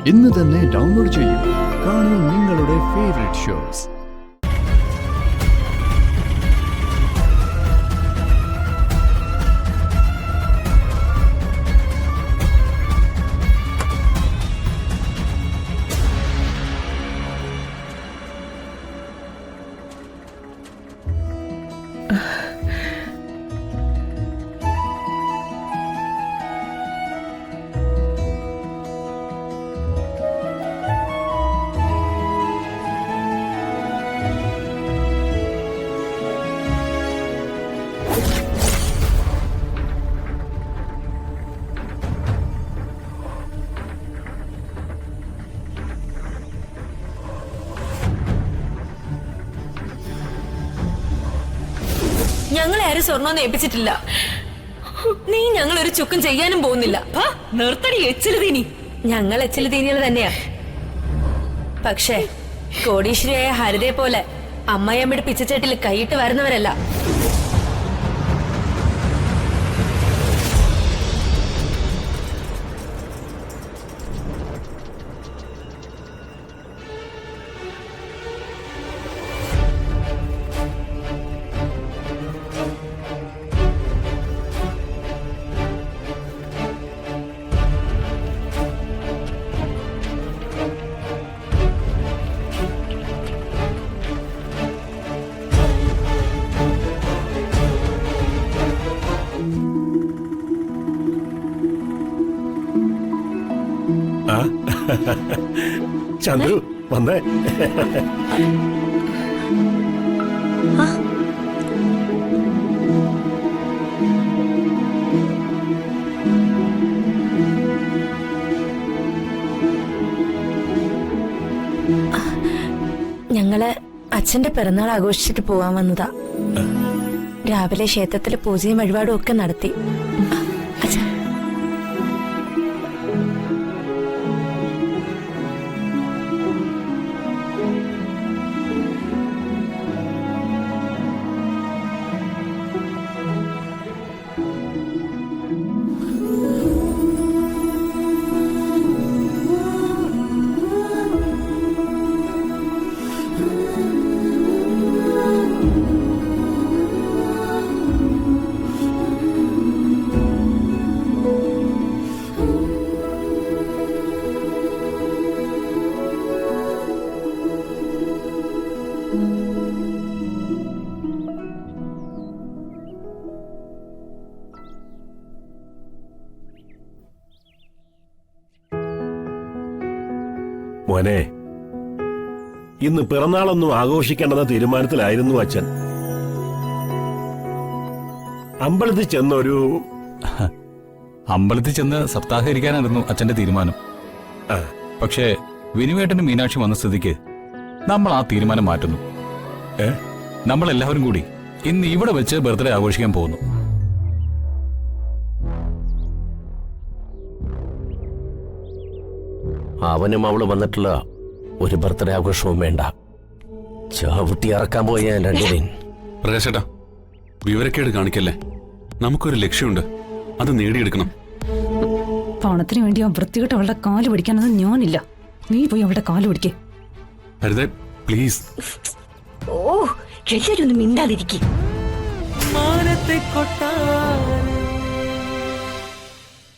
ഇന്ന് തന്നെ ഡൗൺലോഡ് ചെയ്യൂ. കാണൂ നിങ്ങളുടെ ഫേവറേറ്റ് ഷോസ്. ഞങ്ങളെ ആരും സ്വർണ്ണമൊന്നും ഏൽപ്പിച്ചിട്ടില്ല. നീ ഞങ്ങളൊരു ചുക്കും ചെയ്യാനും പോകുന്നില്ല. നിർത്തടി എച്ചിലുതീനി. ഞങ്ങൾ എച്ചിലുതീനികൾ തന്നെയാ. പക്ഷേ കോടീശ്വരിയായ ഹരിതയെ പോലെ അമ്മയമ്മയുടെ പിച്ചച്ചേട്ടിൽ കൈയിട്ട് വരുന്നവരല്ല. ചന്ദ്രു വന്നേ. ഞങ്ങള് അച്ഛന്റെ പിറന്നാൾ ആഘോഷിച്ചിട്ട് പോവാൻ വന്നതാ. രാവിലെ ക്ഷേത്രത്തിലെ പൂജയും വഴിപാടും ഒക്കെ നടത്തി. മോനെ, ഇന്ന് പിറന്നാളൊന്നും ആഘോഷിക്കേണ്ടെന്ന തീരുമാനത്തിലായിരുന്നു അച്ഛൻ. അമ്പലത്തിൽ ചെന്ന് സപ്താഹരിക്കാനായിരുന്നു അച്ഛന്റെ തീരുമാനം. പക്ഷേ വിനുവേട്ടനും മീനാക്ഷി വന്ന സ്ഥിതിക്ക് നമ്മൾ ആ തീരുമാനം മാറ്റുന്നു. നമ്മളെല്ലാവരും കൂടി ഇന്ന് ഇവിടെ വെച്ച് ബർത്ത്ഡേ ആഘോഷിക്കാൻ പോകുന്നു. അവനും അവള് വന്നിട്ടുള്ള ഒരു ബർത്ത്ഡേ ആഘോഷവും വേണ്ട. ചാവുട്ടി ഇറക്കാൻ പോയി ഞാൻ രണ്ടിനും. പ്രകാശേട്ടാ, വിവരക്കേട് കാണിക്കല്ലേ. നമുക്കൊരു ലക്ഷ്യമുണ്ട്, അത് നേടിയെടുക്കണം. പണത്തിന് വേണ്ടി ആ വൃത്തികെട്ട അവളുടെ കാല് പിടിക്കാനൊന്നും ഞാനില്ല. നീ പോയി അവളുടെ കാല് പിടിക്കേ. ഹരിതേ പ്ലീസ്. ഓ, എല്ലാരും ഒന്ന് മിണ്ടാതിരിക്കും. മാനത്തെ കൊട്ടാ